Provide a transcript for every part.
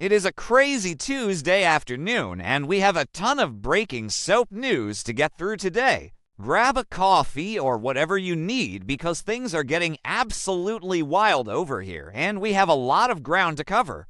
It is a crazy Tuesday afternoon, and we have a ton of breaking soap news to get through today. Grab a coffee or whatever you need because things are getting absolutely wild over here, and we have a lot of ground to cover.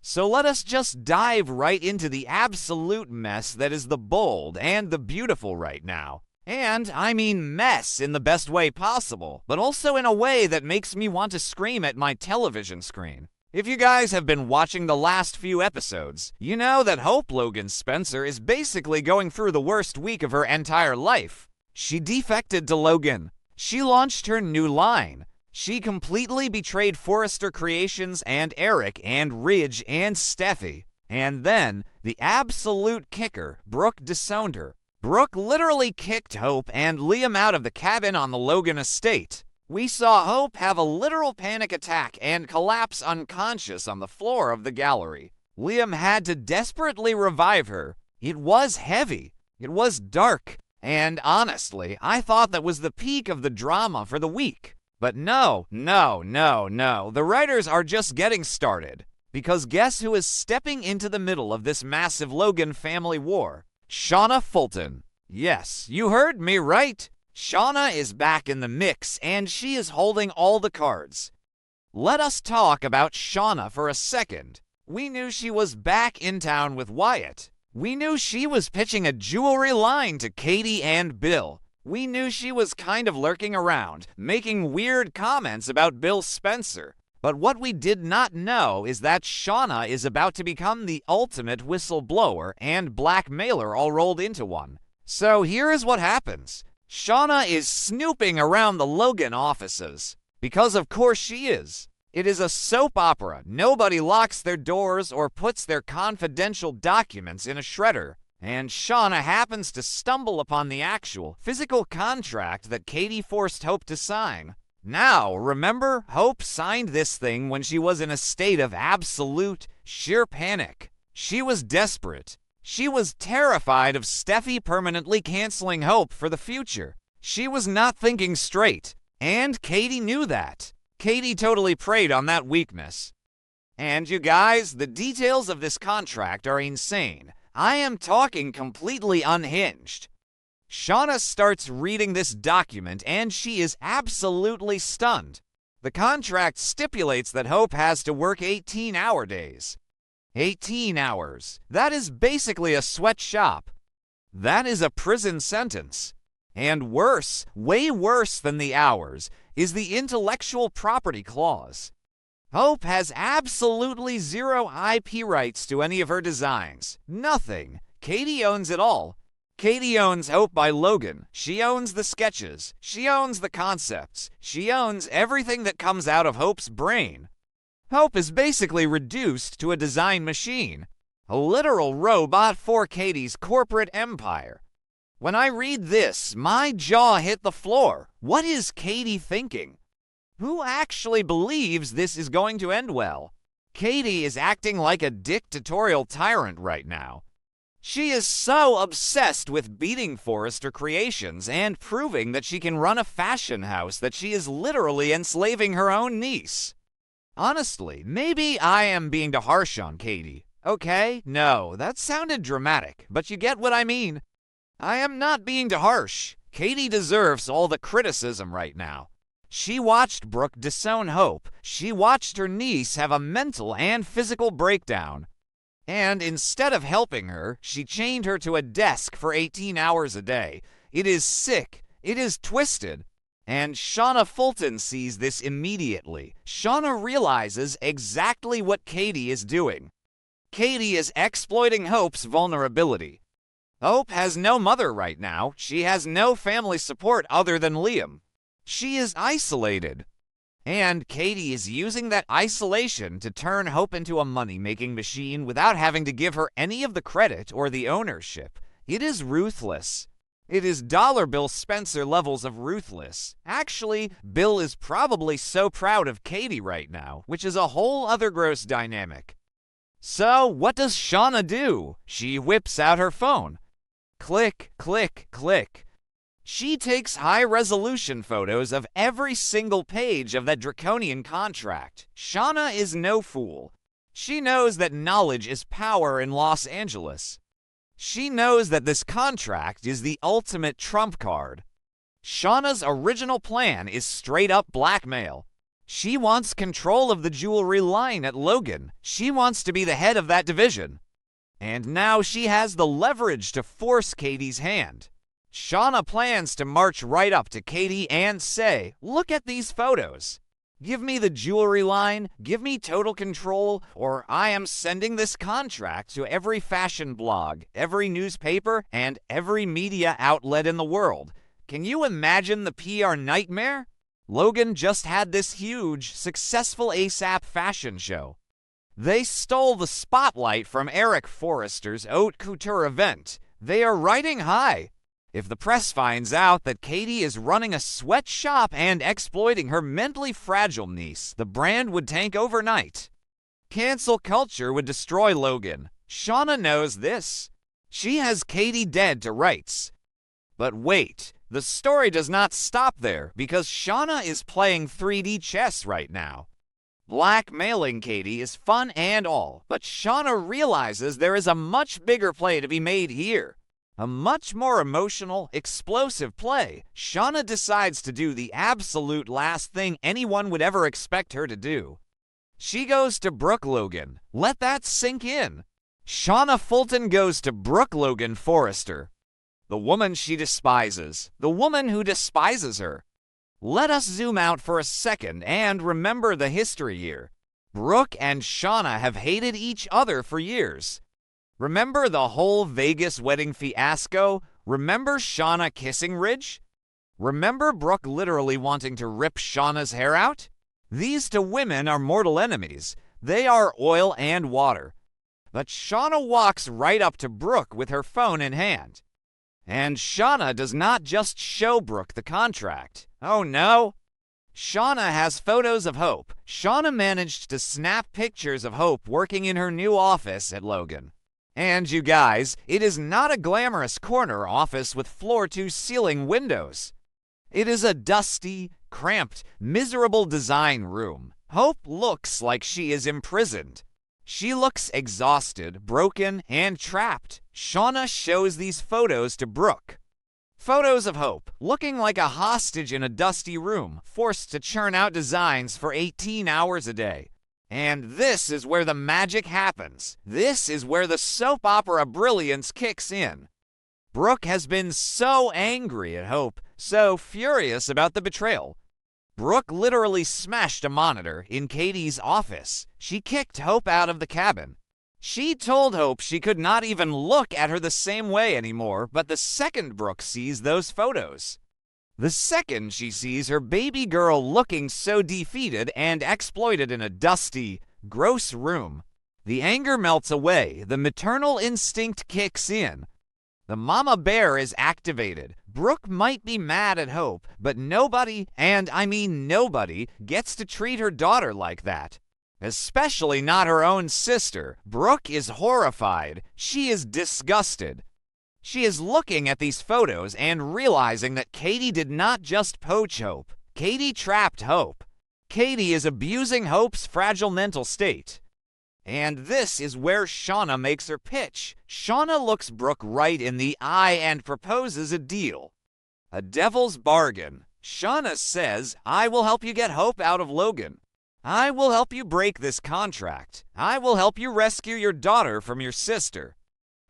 So let us just dive right into the absolute mess that is the bold and the beautiful right now. And I mean mess in the best way possible, but also in a way that makes me want to scream at my television screen. If you guys have been watching the last few episodes, you know that Hope Logan Spencer is basically going through the worst week of her entire life. She defected to Logan. She launched her new line. She completely betrayed Forrester Creations and Eric and Ridge and Steffy. And then, the absolute kicker, Brooke disowned her. Brooke literally kicked Hope and Liam out of the cabin on the Logan estate. We saw Hope have a literal panic attack and collapse unconscious on the floor of the gallery. Liam had to desperately revive her. It was heavy. It was dark. And honestly, I thought that was the peak of the drama for the week. But no. The writers are just getting started. Because guess who is stepping into the middle of this massive Logan family war? Shauna Fulton. Yes, you heard me right. Shauna is back in the mix, and she is holding all the cards. Let us talk about Shauna for a second. We knew she was back in town with Wyatt. We knew she was pitching a jewelry line to Katie and Bill. We knew she was kind of lurking around, making weird comments about Bill Spencer. But what we did not know is that Shauna is about to become the ultimate whistleblower and blackmailer all rolled into one. So here is what happens. Shauna is snooping around the Logan offices. Because of course she is. It is a soap opera. Nobody locks their doors or puts their confidential documents in a shredder. And Shauna happens to stumble upon the actual physical contract that Katie forced Hope to sign. Now, remember, Hope signed this thing when she was in a state of absolute, sheer panic. She was desperate. She was terrified of Steffi permanently canceling Hope for the future. She was not thinking straight, and Katie knew that. Katie totally preyed on that weakness. And you guys, the details of this contract are insane. I am talking completely unhinged. Shauna starts reading this document, and she is absolutely stunned. The contract stipulates that Hope has to work 18-hour days. 18 hours. That is basically a sweatshop. That is a prison sentence. And worse, way worse than the hours, is the intellectual property clause. Hope has absolutely zero IP rights to any of her designs. Nothing. Katie owns it all. Katie owns Hope by Logan. She owns the sketches. She owns the concepts. She owns everything that comes out of Hope's brain. Hope is basically reduced to a design machine, a literal robot for Katie's corporate empire. When I read this, my jaw hit the floor. What is Katie thinking? Who actually believes this is going to end well? Katie is acting like a dictatorial tyrant right now. She is so obsessed with beating Forrester Creations and proving that she can run a fashion house that she is literally enslaving her own niece. Honestly, maybe I am being too harsh on Katie. Okay, no, that sounded dramatic, but you get what I mean. I am not being too harsh. Katie deserves all the criticism right now. She watched Brooke disown Hope. She watched her niece have a mental and physical breakdown. And instead of helping her, she chained her to a desk for 18 hours a day. It is sick. It is twisted. And Shauna Fulton sees this immediately. Shauna realizes exactly what Katie is doing. Katie is exploiting Hope's vulnerability. Hope has no mother right now. She has no family support other than Liam. She is isolated. And Katie is using that isolation to turn Hope into a money-making machine without having to give her any of the credit or the ownership. It is ruthless. It is Dollar Bill Spencer levels of ruthless. Actually, Bill is probably so proud of Katie right now, which is a whole other gross dynamic. So, what does Shauna do? She whips out her phone. Click, click, click. She takes high-resolution photos of every single page of that draconian contract. Shauna is no fool. She knows that knowledge is power in Los Angeles. She knows that this contract is the ultimate trump card. Shauna's original plan is straight-up blackmail. She wants control of the jewelry line at Logan. She wants to be the head of that division. And now she has the leverage to force Katie's hand. Shauna plans to march right up to Katie and say, "Look at these photos. Give me the jewelry line, give me total control, or I am sending this contract to every fashion blog, every newspaper, and every media outlet in the world." Can you imagine the PR nightmare? Logan just had this huge, successful ASAP fashion show. They stole the spotlight from Eric Forrester's haute couture event. They are riding high. If the press finds out that Katie is running a sweatshop and exploiting her mentally fragile niece, the brand would tank overnight. Cancel culture would destroy Logan. Shauna knows this. She has Katie dead to rights. But wait, the story does not stop there because Shauna is playing 3D chess right now. Blackmailing Katie is fun and all, but Shauna realizes there is a much bigger play to be made here. A much more emotional, explosive play. Shauna decides to do the absolute last thing anyone would ever expect her to do. She goes to Brooke Logan. Let that sink in. Shauna Fulton goes to Brooke Logan Forrester. The woman she despises. The woman who despises her. Let us zoom out for a second and remember the history here. Brooke and Shauna have hated each other for years. Remember the whole Vegas wedding fiasco? Remember Shauna kissing Ridge? Remember Brooke literally wanting to rip Shauna's hair out? These two women are mortal enemies. They are oil and water. But Shauna walks right up to Brooke with her phone in hand. And Shauna does not just show Brooke the contract. Oh no! Shauna has photos of Hope. Shauna managed to snap pictures of Hope working in her new office at Logan. And you guys, it is not a glamorous corner office with floor-to-ceiling windows. It is a dusty, cramped, miserable design room. Hope looks like she is imprisoned. She looks exhausted, broken, and trapped. Shauna shows these photos to Brooke. Photos of Hope, looking like a hostage in a dusty room, forced to churn out designs for 18 hours a day. And this is where the magic happens. This is where the soap opera brilliance kicks in. Brooke has been so angry at Hope, so furious about the betrayal. Brooke literally smashed a monitor in Katie's office. She kicked Hope out of the cabin. She told Hope she could not even look at her the same way anymore, but the second Brooke sees those photos, the second she sees her baby girl looking so defeated and exploited in a dusty, gross room, the anger melts away, the maternal instinct kicks in. The mama bear is activated. Brooke might be mad at Hope, but nobody, and I mean nobody, gets to treat her daughter like that. Especially not her own sister. Brooke is horrified. She is disgusted. She is looking at these photos and realizing that Katie did not just poach Hope. Katie trapped Hope. Katie is abusing Hope's fragile mental state. And this is where Shauna makes her pitch. Shauna looks Brooke right in the eye and proposes a deal. A devil's bargain. Shauna says, "I will help you get Hope out of Logan. I will help you break this contract. I will help you rescue your daughter from your sister.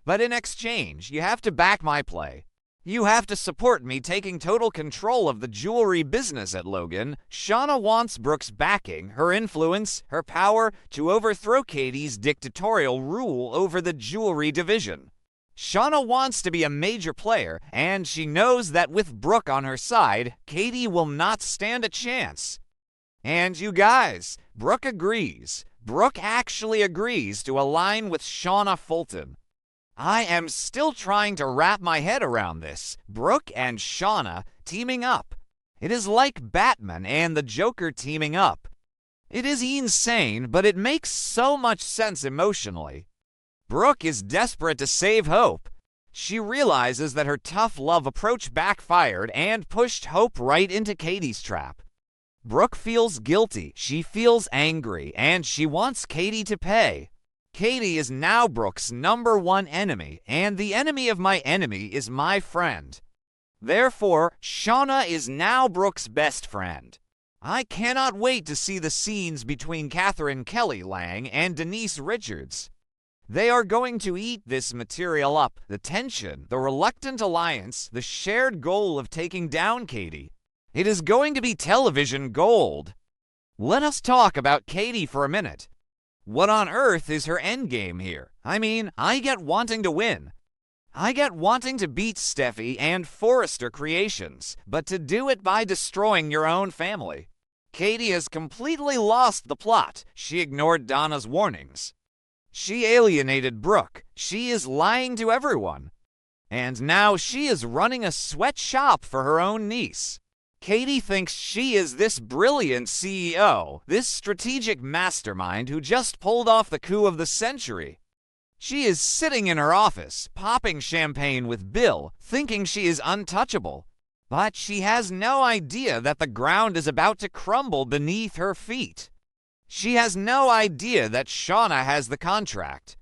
But in exchange, you have to back my play. You have to support me taking total control of the jewelry business at Logan." Shauna wants Brooke's backing, her influence, her power to overthrow Katie's dictatorial rule over the jewelry division. Shauna wants to be a major player, and she knows that with Brooke on her side, Katie will not stand a chance. And you guys, Brooke agrees. Brooke actually agrees to align with Shauna Fulton. I am still trying to wrap my head around this. Brooke and Shauna teaming up. It is like Batman and the Joker teaming up. It is insane, but it makes so much sense emotionally. Brooke is desperate to save Hope. She realizes that her tough love approach backfired and pushed Hope right into Katie's trap. Brooke feels guilty, she feels angry, and she wants Katie to pay. Katie is now Brooke's #1 enemy, and the enemy of my enemy is my friend. Therefore, Shauna is now Brooke's best friend. I cannot wait to see the scenes between Catherine Kelly Lang and Denise Richards. They are going to eat this material up, the tension, the reluctant alliance, the shared goal of taking down Katie. It is going to be television gold. Let us talk about Katie for a minute. What on earth is her endgame here? I mean, I get wanting to win. I get wanting to beat Steffy and Forrester Creations, but to do it by destroying your own family. Katie has completely lost the plot. She ignored Donna's warnings. She alienated Brooke. She is lying to everyone. And now she is running a sweatshop for her own niece. Katie thinks she is this brilliant CEO, this strategic mastermind who just pulled off the coup of the century. She is sitting in her office, popping champagne with Bill, thinking she is untouchable. But she has no idea that the ground is about to crumble beneath her feet. She has no idea that Shauna has the contract.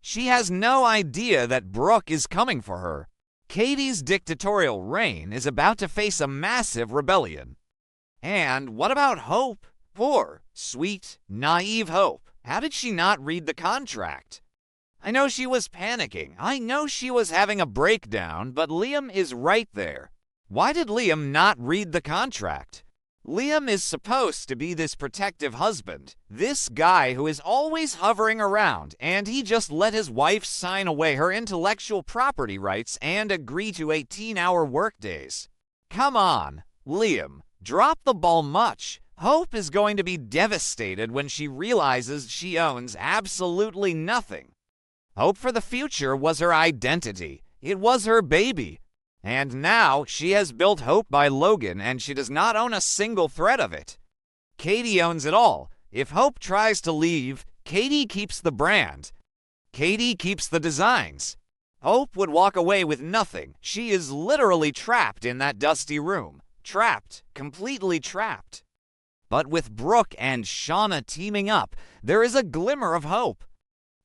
She has no idea that Brooke is coming for her. Katie's dictatorial reign is about to face a massive rebellion. And what about Hope? Poor, sweet, naive Hope. How did she not read the contract? I know she was panicking. I know she was having a breakdown, but Liam is right there. Why did Liam not read the contract? Liam is supposed to be this protective husband, this guy who is always hovering around, and he just let his wife sign away her intellectual property rights and agree to 18-hour workdays. Come on, Liam, drop the ball much. Hope is going to be devastated when she realizes she owns absolutely nothing. Hope for the future was her identity. It was her baby. And now she has built Hope by Logan, and she does not own a single thread of it. Katie owns it all. If Hope tries to leave, Katie keeps the brand. Katie keeps the designs. Hope would walk away with nothing. She is literally trapped in that dusty room. Trapped. Completely trapped. But with Brooke and Shauna teaming up, there is a glimmer of hope.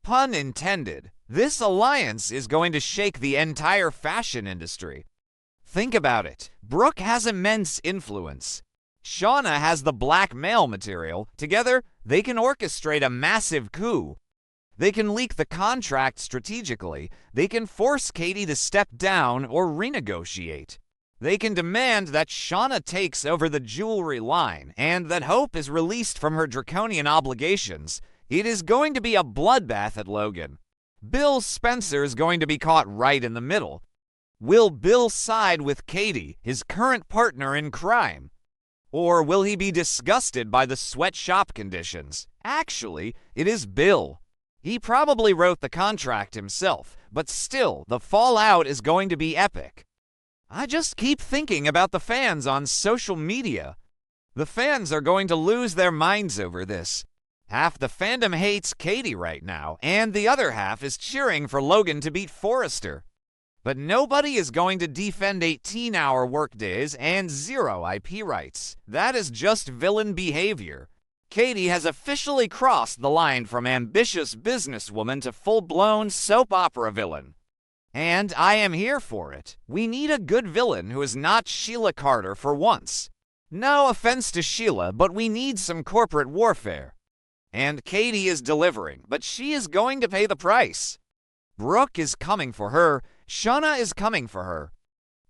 Pun intended. This alliance is going to shake the entire fashion industry. Think about it. Brooke has immense influence. Shauna has the blackmail material. Together, they can orchestrate a massive coup. They can leak the contract strategically. They can force Katie to step down or renegotiate. They can demand that Shauna takes over the jewelry line and that Hope is released from her draconian obligations. It is going to be a bloodbath at Logan. Bill Spencer is going to be caught right in the middle. Will Bill side with Katie, his current partner in crime? Or will he be disgusted by the sweatshop conditions? Actually, it is Bill. He probably wrote the contract himself, but still, the fallout is going to be epic. I just keep thinking about the fans on social media. The fans are going to lose their minds over this. Half the fandom hates Katie right now, and the other half is cheering for Logan to beat Forrester. But nobody is going to defend 18-hour workdays and 0 IP rights. That is just villain behavior. Katie has officially crossed the line from ambitious businesswoman to full-blown soap opera villain. And I am here for it. We need a good villain who is not Sheila Carter for once. No offense to Sheila, but we need some corporate warfare. And Katie is delivering, but she is going to pay the price. Brooke is coming for her. Shauna is coming for her.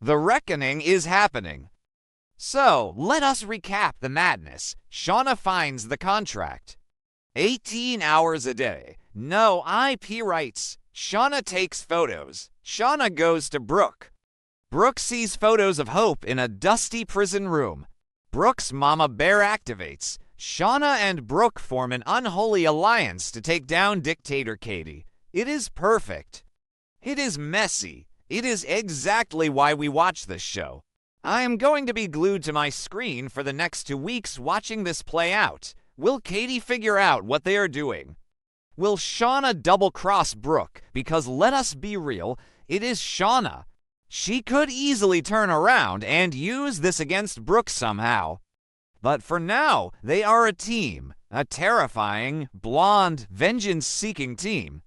The reckoning is happening. So, let us recap the madness. Shauna finds the contract. 18 hours a day. No IP rights. Shauna takes photos. Shauna goes to Brooke. Brooke sees photos of Hope in a dusty prison room. Brooke's mama bear activates. Shauna and Brooke form an unholy alliance to take down dictator Katie. It is perfect. It is messy. It is exactly why we watch this show. I am going to be glued to my screen for the next 2 weeks watching this play out. Will Katie figure out what they are doing? Will Shauna double-cross Brooke? Because let us be real, it is Shauna. She could easily turn around and use this against Brooke somehow. But for now, they are a team, a terrifying, blonde, vengeance-seeking team.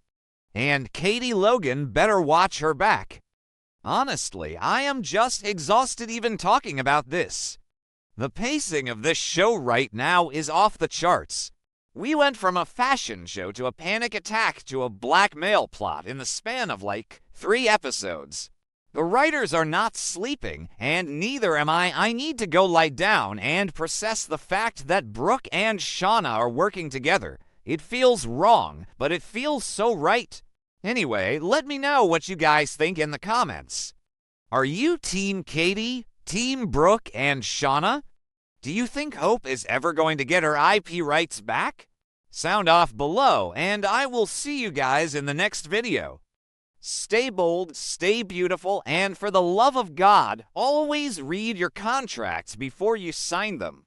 And Katie Logan better watch her back. Honestly, I am just exhausted even talking about this. The pacing of this show right now is off the charts. We went from a fashion show to a panic attack to a blackmail plot in the span of like 3 episodes. The writers are not sleeping, and neither am I. I need to go lie down and process the fact that Brooke and Shauna are working together. It feels wrong, but it feels so right. Anyway, let me know what you guys think in the comments. Are you Team Katie, Team Brooke, and Shauna? Do you think Hope is ever going to get her IP rights back? Sound off below, and I will see you guys in the next video. Stay bold, stay beautiful, and for the love of God, always read your contracts before you sign them.